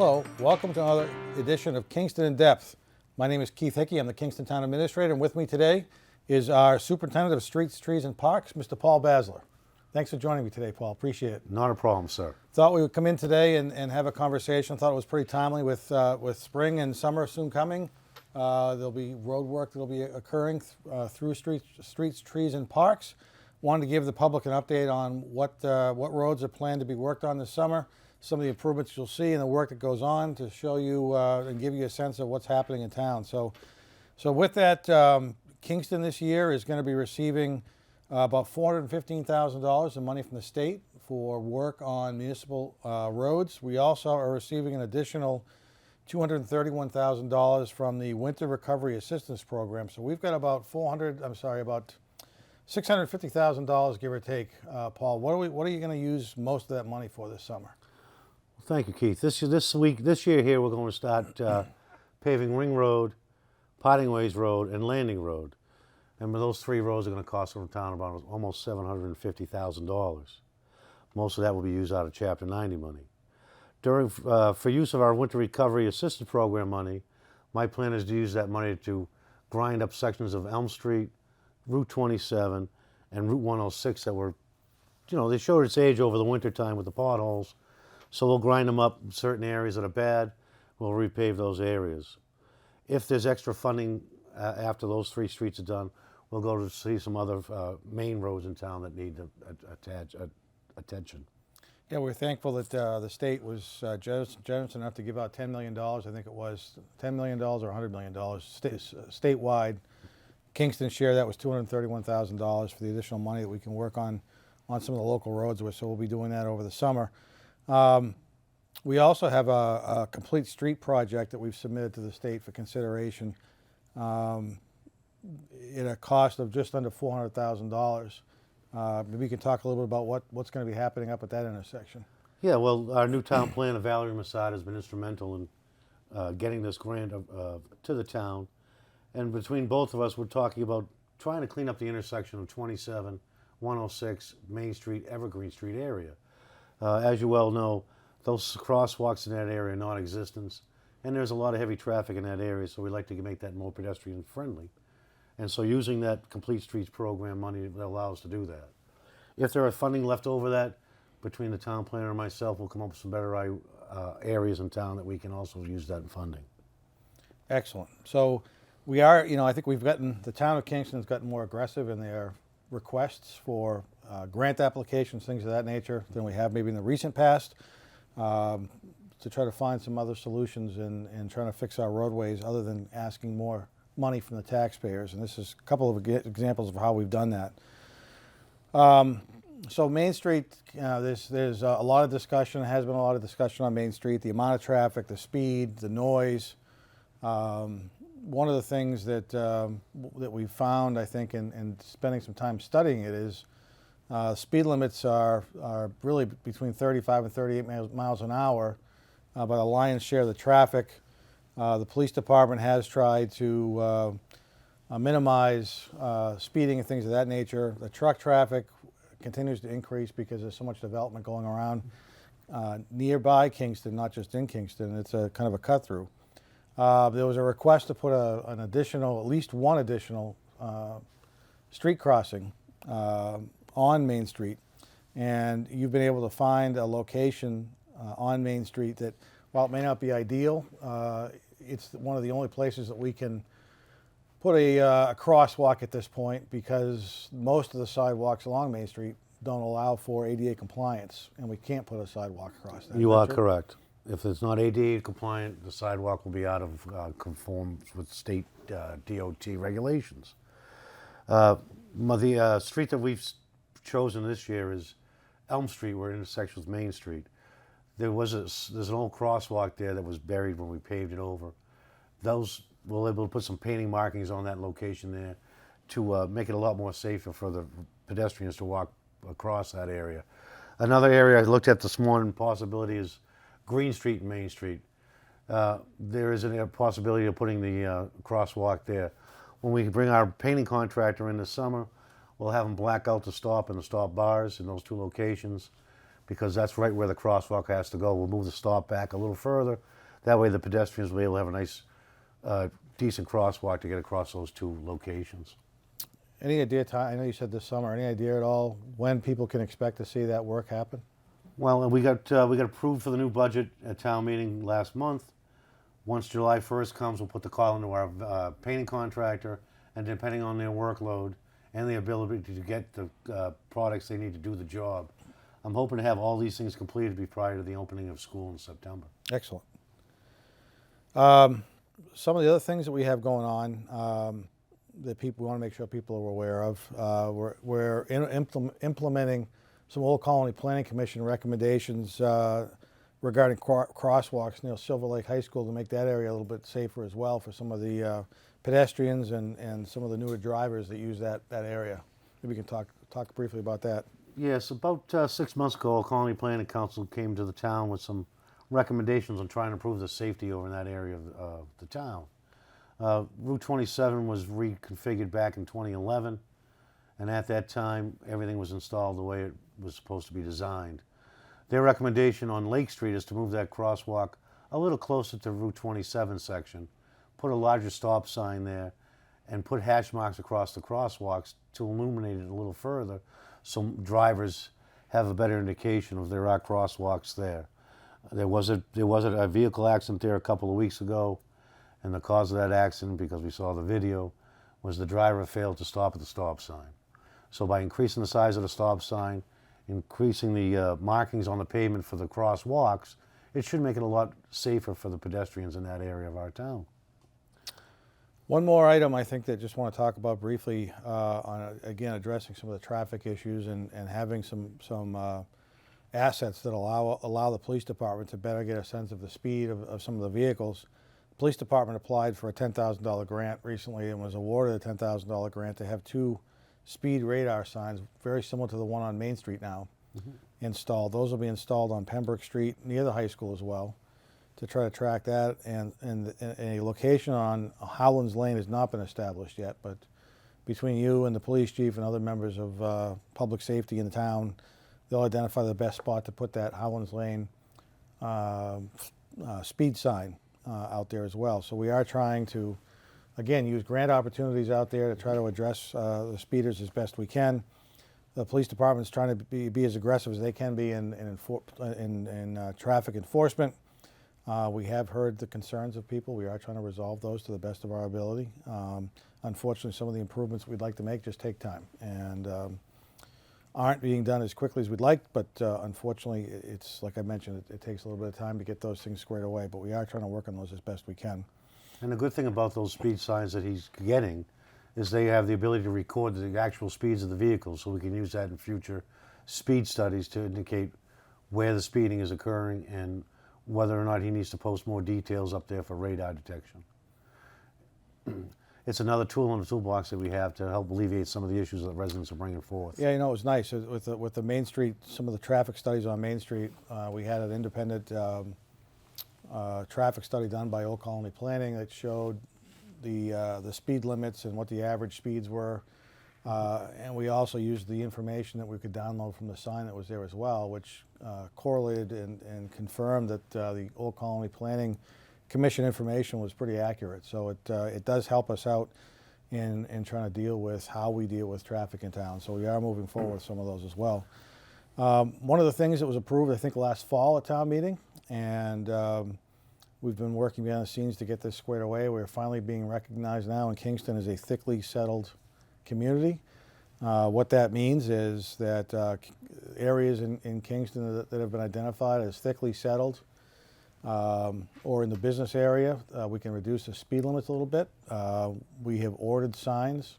Hello, welcome to another edition of Kingston in Depth. My name is Keith Hickey. I'm the Kingston Town Administrator, and with me today is our Superintendent of Streets, Trees, and Parks, Mr. Paul Basler. Thanks for joining me today, Paul. Appreciate it. Not a problem, sir. Thought we would come in today and have a conversation. Thought it was pretty timely with spring and summer soon coming. There'll be road work that'll be occurring through streets, trees, and parks. Wanted to give the public an update on what roads are planned to be worked on this summer, some of the improvements you'll see and the work that goes on to show you and give you a sense of what's happening in town. So with that, Kingston this year is going to be receiving about $415,000 in money from the state for work on municipal roads. We also are receiving an additional $231,000 from the Winter Recovery Assistance Program. So we've got about $650,000, give or take. Paul, what are you going to use most of that money for this summer? Thank you, Keith. This year here, we're going to start paving Ring Road, Pottingways Road, and Landing Road. And those three roads are going to cost the town about almost $750,000. Most of that will be used out of Chapter 90 money. For use of our Winter Recovery Assistance Program money, my plan is to use that money to grind up sections of Elm Street, Route 27, and Route 106 that were, they showed its age over the winter time with the potholes. So we'll grind them up in certain areas that are bad. We'll repave those areas. If there's extra funding after those three streets are done, we'll go to see some other main roads in town that need attention. Yeah, we're thankful that the state was generous enough to give out $10 million. I think it was $10 million or $100 million statewide. Kingston's share, that was $231,000 for the additional money that we can work on some of the local roads with, so we'll be doing that over the summer. We also have a complete street project that we've submitted to the state for consideration at a cost of just under $400,000. Maybe you can talk a little bit about what's going to be happening up at that intersection. Yeah, well, our new town planner, Valerie Masada, has been instrumental in getting this grant to the town. And between both of us, we're talking about trying to clean up the intersection of 27, 106, Main Street, Evergreen Street area. As you well know, those crosswalks in that area are non-existent, and there's a lot of heavy traffic in that area, so we'd like to make that more pedestrian friendly. And so using that Complete Streets program money will allow us to do that. If there are funding left over that, between the town planner and myself, we'll come up with some better areas in town that we can also use that funding. Excellent. So we are, I think the town of Kingston has gotten more aggressive in their requests for grant applications, things of that nature, than we have maybe in the recent past, to try to find some other solutions in trying to fix our roadways other than asking more money from the taxpayers. And this is a couple of examples of how we've done that. So Main Street, there's a lot of discussion, has been a lot of discussion on Main Street, the amount of traffic, the speed, the noise. One of the things that we found, I think, in spending some time studying it is speed limits are really between 35 and 38 miles an hour, but a lion's share of the traffic. The police department has tried to minimize speeding and things of that nature. The truck traffic continues to increase because there's so much development going around nearby Kingston, not just in Kingston. It's a kind of a cut through. There was a request to put at least one additional street crossing on Main Street, and you've been able to find a location on Main Street that, while it may not be ideal, it's one of the only places that we can put a crosswalk at this point, because most of the sidewalks along Main Street don't allow for ADA compliance, and we can't put a sidewalk across that. You are correct. If it's not ADA compliant, the sidewalk will be out of conform with state DOT regulations. The street that we've chosen this year is Elm Street, where it intersects with Main Street. There's an old crosswalk there that was buried when we paved it over. We're able to put some painting markings on that location there to make it a lot more safer for the pedestrians to walk across that area. Another area I looked at this morning, possibility is Green Street and Main Street. There is a possibility of putting the crosswalk there. When we bring our painting contractor in this summer, we'll have them black out the stop and the stop bars in those two locations, because that's right where the crosswalk has to go. We'll move the stop back a little further. That way the pedestrians will be able to have a nice, decent crosswalk to get across those two locations. Any idea, Ty, I know you said this summer, any idea at all when people can expect to see that work happen? Well, and we got approved for the new budget at town meeting last month. Once July 1st comes, we'll put the call into our painting contractor, and depending on their workload and the ability to get the products they need to do the job, I'm hoping to have all these things completed prior to the opening of school in September. Excellent. Some of the other things that we have going on that we want to make sure people are aware of, we're implementing some Old Colony Planning Commission recommendations regarding crosswalks near Silver Lake High School to make that area a little bit safer as well for some of the pedestrians and some of the newer drivers that use that area. Maybe we can talk briefly about that. Yes, about 6 months ago, Old Colony Planning Council came to the town with some recommendations on trying to improve the safety over in that area of the town. Route 27 was reconfigured back in 2011, and at that time, everything was installed the way it was supposed to be designed. Their recommendation on Lake Street is to move that crosswalk a little closer to Route 27 section, put a larger stop sign there, and put hash marks across the crosswalks to illuminate it a little further so drivers have a better indication of there are crosswalks there. There was a vehicle accident there a couple of weeks ago, and the cause of that accident, because we saw the video, was the driver failed to stop at the stop sign. So by increasing the size of the stop sign, increasing the markings on the pavement for the crosswalks, it should make it a lot safer for the pedestrians in that area of our town. One more item I think that just want to talk about briefly on, again, addressing some of the traffic issues and having some assets that allow the police department to better get a sense of the speed of some of the vehicles. The police department applied for a $10,000 grant recently and was awarded a $10,000 grant to have 2 speed radar signs, very similar to the one on Main Street now, installed. Those will be installed on Pembroke Street near the high school as well to try to track that. And a location on Howlands Lane has not been established yet, but between you and the police chief and other members of public safety in the town, they'll identify the best spot to put that Howlands Lane speed sign out there as well. So we are trying to, again, use grant opportunities out there to try to address the speeders as best we can. The police department is trying to be as aggressive as they can be in traffic enforcement. We have heard the concerns of people. We are trying to resolve those to the best of our ability. Unfortunately, some of the improvements we'd like to make just take time and aren't being done as quickly as we'd like, but unfortunately, it's like I mentioned, it takes a little bit of time to get those things squared away, but we are trying to work on those as best we can. And the good thing about those speed signs that he's getting is they have the ability to record the actual speeds of the vehicles, so we can use that in future speed studies to indicate where the speeding is occurring and whether or not he needs to post more details up there for radar detection. It's another tool in the toolbox that we have to help alleviate some of the issues that residents are bringing forth. Yeah, you know, it was nice with the Main Street, some of the traffic studies on Main Street. We had an independent traffic study done by Old Colony Planning that showed the speed limits and what the average speeds were. And we also used the information that we could download from the sign that was there as well, which correlated and confirmed that the Old Colony Planning Commission information was pretty accurate. So it does help us out in trying to deal with how we deal with traffic in town. So we are moving forward with some of those as well. One of the things that was approved, I think, last fall at town meeting, and we've been working behind the scenes to get this squared away. We're finally being recognized now in Kingston as a thickly settled community. What that means is that areas in Kingston that have been identified as thickly settled or in the business area, we can reduce the speed limits a little bit. We have ordered signs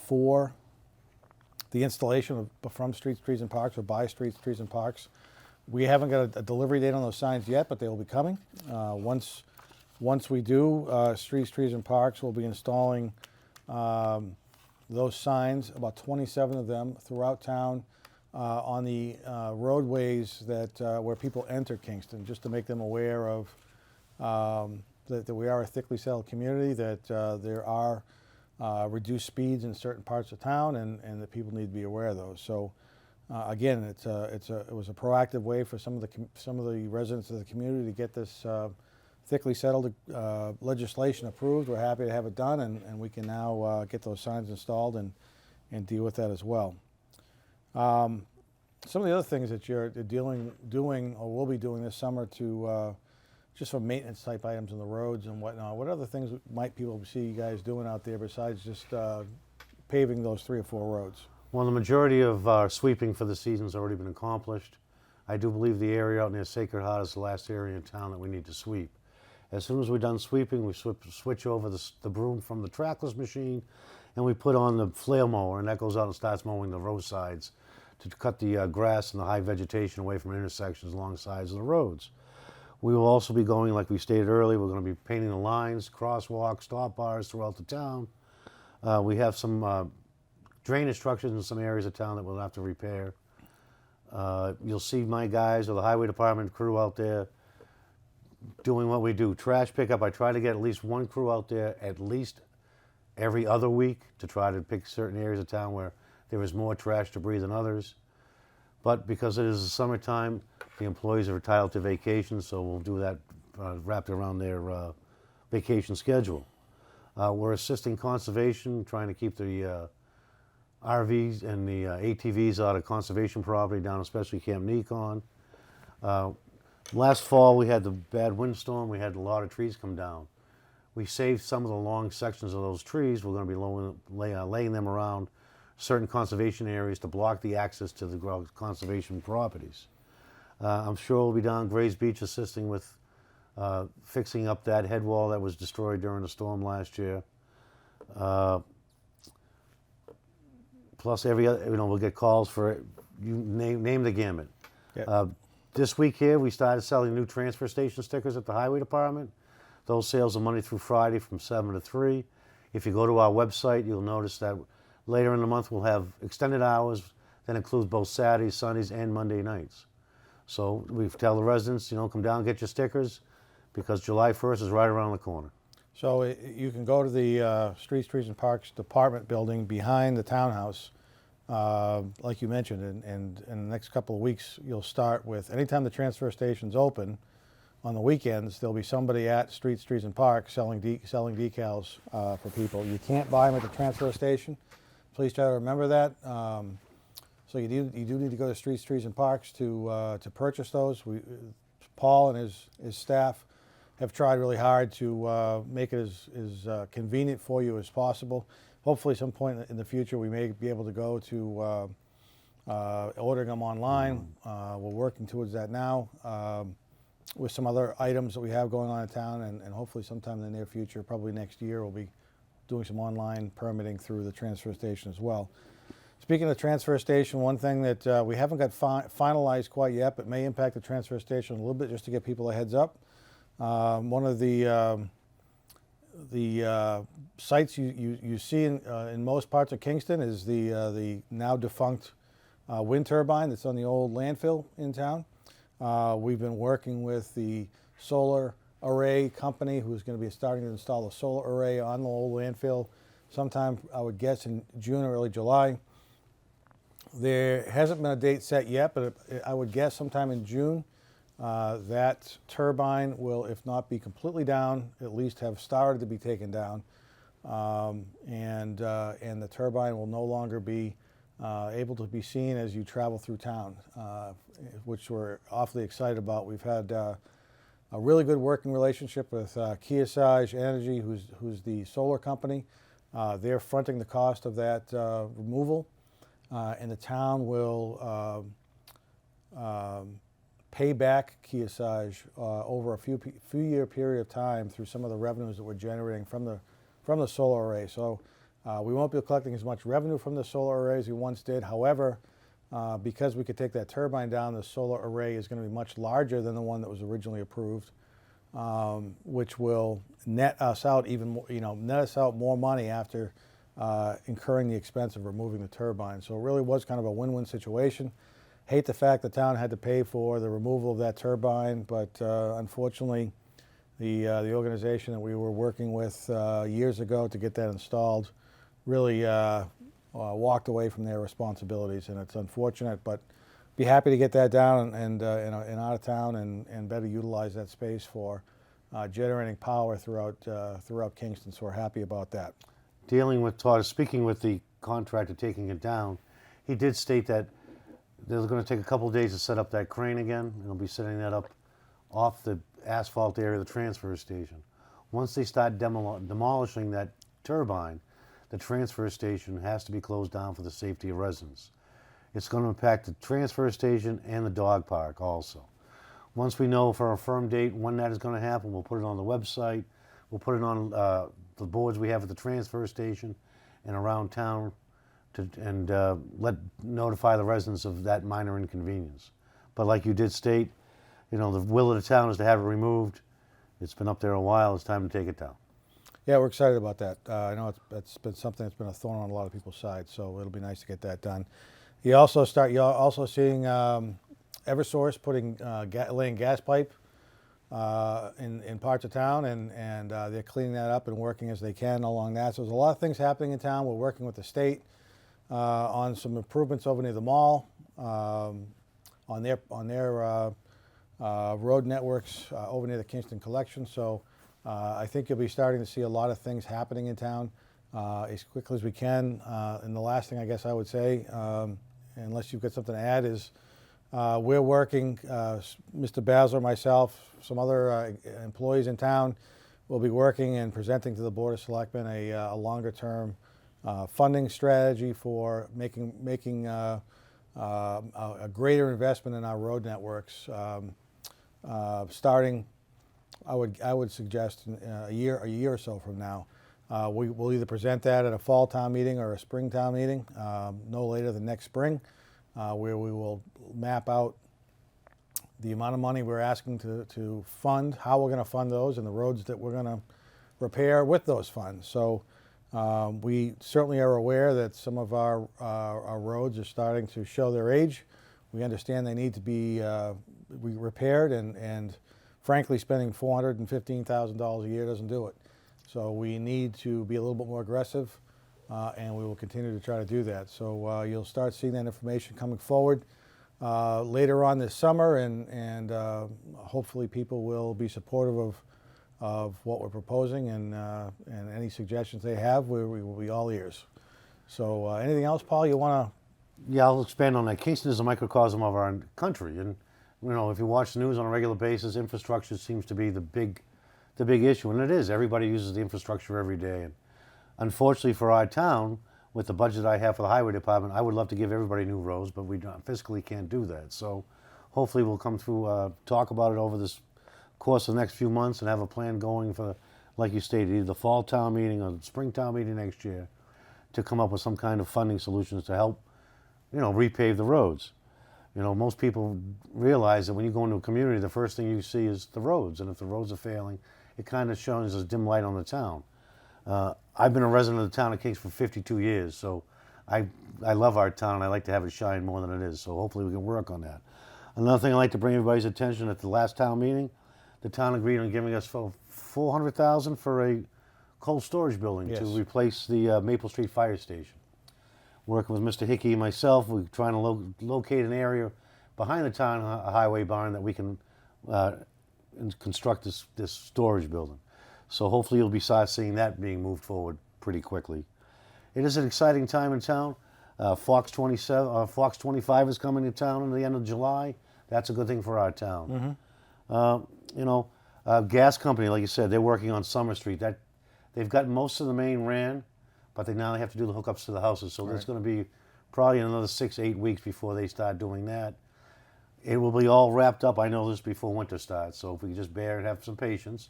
for the installation of from streets, trees, and parks, or by streets, trees, and parks. We haven't got a delivery date on those signs yet, but they will be coming. Once we do, streets, trees, and parks will be installing those signs, about 27 of them throughout town on the roadways that where people enter Kingston, just to make them aware of that we are a thickly settled community, that there are reduced speeds in certain parts of town, and that people need to be aware of those. So Again, it was a proactive way for some of the residents of the community to get this thickly settled legislation approved. We're happy to have it done, and we can now get those signs installed and deal with that as well. Some of the other things that you're doing or will be doing this summer to just for maintenance type items on the roads and whatnot. What other things might people see you guys doing out there besides just paving those 3 or 4 roads? Well, the majority of our sweeping for the season's already been accomplished. I do believe the area out near Sacred Heart is the last area in town that we need to sweep. As soon as we're done sweeping, we switch over the broom from the trackless machine, and we put on the flail mower, and that goes out and starts mowing the roadsides to cut the grass and the high vegetation away from intersections along the sides of the roads. We will also be going, like we stated earlier, we're going to be painting the lines, crosswalks, stop bars throughout the town. We have some drainage structures in some areas of town that we'll have to repair. You'll see my guys or the highway department crew out there doing what we do. Trash pickup, I try to get at least one crew out there at least every other week to try to pick certain areas of town where there is more trash debris than others. But because it is the summertime, the employees are entitled to vacation, so we'll do that wrapped around their vacation schedule. We're assisting conservation, trying to keep the RVs and the ATVs out of conservation property down, especially Camp Nikon. Last fall, we had the bad windstorm. We had a lot of trees come down. We saved some of the long sections of those trees. We're going to be laying them around certain conservation areas to block the access to the conservation properties. I'm sure we'll be down Grays Beach assisting with fixing up that head wall that was destroyed during the storm last year. Plus, every other, we'll get calls for you name the gamut. Yep. This week here, we started selling new transfer station stickers at the highway department. Those sales are Monday through Friday from 7 to 3. If you go to our website, you'll notice that later in the month we'll have extended hours that includes both Saturdays, Sundays, and Monday nights. So we tell the residents, come down and get your stickers because July 1st is right around the corner. So you can go to the Streets, Trees, and Parks Department building behind the townhouse, like you mentioned, and in the next couple of weeks you'll start with, anytime the transfer station's open, on the weekends there'll be somebody at Streets, Trees, and Parks selling decals for people. You can't buy them at the transfer station. Please try to remember that. So you do need to go to Streets, Trees, and Parks to purchase those. Paul and his staff have tried really hard to make it as convenient for you as possible. Hopefully some point in the future we may be able to go to ordering them online. We're working towards that now with some other items that we have going on in town, and hopefully sometime in the near future, probably next year, we'll be doing some online permitting through the transfer station as well. Speaking of the transfer station, one thing that we haven't got finalized quite yet, but may impact the transfer station a little bit, just to give people a heads up. One of the sites you see in most parts of Kingston is the now defunct wind turbine that's on the old landfill in town. We've been working with the solar array company who's going to be starting to install a solar array on the old landfill sometime, I would guess, in June or early July. There hasn't been a date set yet, but I would guess sometime in June. That turbine will, if not be completely down, at least have started to be taken down, and the turbine will no longer be able to be seen as you travel through town, which we're awfully excited about. We've had a really good working relationship with Kearsarge Energy, who's the solar company. They're fronting the cost of that removal, and the town will pay back Kearsarge over a few year period of time through some of the revenues that we're generating from the solar array. So we won't be collecting as much revenue from the solar array as we once did. However, because we could take that turbine down, the solar array is going to be much larger than the one that was originally approved, which will net us out more money after incurring the expense of removing the turbine. So it really was kind of a win-win situation. Hate the fact the town had to pay for the removal of that turbine, but unfortunately, the organization that we were working with years ago to get that installed really walked away from their responsibilities, and it's unfortunate, but be happy to get that down and out of town and better utilize that space for generating power throughout Kingston. So we're happy about that. Speaking with the contractor taking it down, he did state that they're going to take a couple of days to set up that crane again, and they'll be setting that up off the asphalt area of the transfer station. Once they start demolishing that turbine, the transfer station has to be closed down for the safety of residents. It's going to impact the transfer station and the dog park also. Once we know for a firm date when that is going to happen, we'll put it on the website. We'll put it on the boards we have at the transfer station and around town and notify the residents of that minor inconvenience. But like you did state, the will of the town is to have it removed. It's been up there a while. It's time to take it down. Yeah, we're excited about that. I know it's been something that's been a thorn on a lot of people's sides, so it'll be nice to get that done. You're also seeing Eversource laying gas pipe in parts of town, and they're cleaning that up and working as they can along that. So there's a lot of things happening in town. We're working with the state on some improvements over near the mall, on their road networks over near the Kingston Collection. So I think you'll be starting to see a lot of things happening in town as quickly as we can. And the last thing I guess I would say, unless you've got something to add, is we're working, Mr. Basler, myself, some other employees in town will be working and presenting to the Board of Selectmen a longer-term funding strategy for making a greater investment in our road networks, starting, I would suggest, a year or so from now. We'll either present that at a fall town meeting or a spring town meeting, no later than next spring, where we will map out the amount of money we're asking to fund, how we're going to fund those, and the roads that we're going to repair with those funds. So we certainly are aware that some of our roads are starting to show their age. We understand they need to be repaired, and frankly, spending $415,000 a year doesn't do it. So we need to be a little bit more aggressive, and we will continue to try to do that. So you'll start seeing that information coming forward later on this summer, and hopefully people will be supportive of what we're proposing, and any suggestions they have, we will be all ears. So anything else, Paul, you want to? Yeah, I'll expand on that. Kingston is a microcosm of our country, and if you watch the news on a regular basis, infrastructure seems to be the big issue, and it is. Everybody uses the infrastructure every day, and unfortunately for our town, with the budget I have for the highway department, I would love to give everybody new roads, but we fiscally can't do that. So hopefully we'll come through, talk about it over this course of the next few months and have a plan going for, like you stated, either the fall town meeting or the spring town meeting next year to come up with some kind of funding solutions to help, repave the roads. Most people realize that when you go into a community, the first thing you see is the roads, and if the roads are failing, it kind of shines a dim light on the town. I've been a resident of the town of Kingston for 52 years, so I love our town, and I like to have it shine more than it is, so hopefully we can work on that. Another thing I'd like to bring everybody's attention, at the last town meeting, the town agreed on giving us $400,000 for a cold storage building to replace the Maple Street Fire Station. Working with Mr. Hickey and myself, we're trying to locate an area behind the town highway barn that we can construct this storage building. So hopefully you'll be seeing that being moved forward pretty quickly. It is an exciting time in town. Fox 25 is coming to town in the end of July. That's a good thing for our town. Mm-hmm. Gas company, like you said, they're working on Summer Street. They've got most of the main ran, but now they have to do the hookups to the houses. So there's going to be probably another 6 to 8 weeks before they start doing that. It will be all wrapped up, I know this, before winter starts. So if we can just bear and have some patience.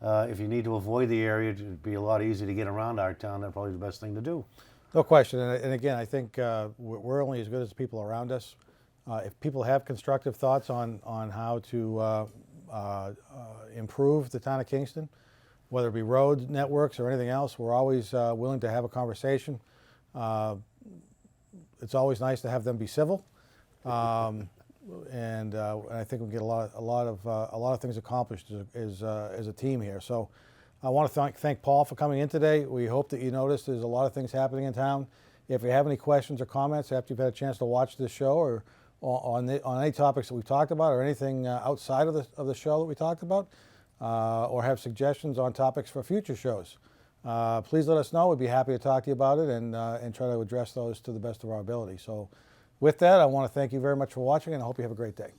If you need to avoid the area, it'd be a lot easier to get around our town. That's probably the best thing to do. No question. And again, I think we're only as good as the people around us. If people have constructive thoughts on how to improve the town of Kingston, whether it be road networks or anything else, we're always willing to have a conversation. It's always nice to have them be civil, and I think we get a lot of things accomplished as a team here. So I want to thank Paul for coming in today. We hope that you noticed there's a lot of things happening in town. If you have any questions or comments after you've had a chance to watch this show, or on any topics that we've talked about, or anything outside of the show that we talked about, or have suggestions on topics for future shows, please let us know. We'd be happy to talk to you about it and try to address those to the best of our ability. So with that, I want to thank you very much for watching, and I hope you have a great day.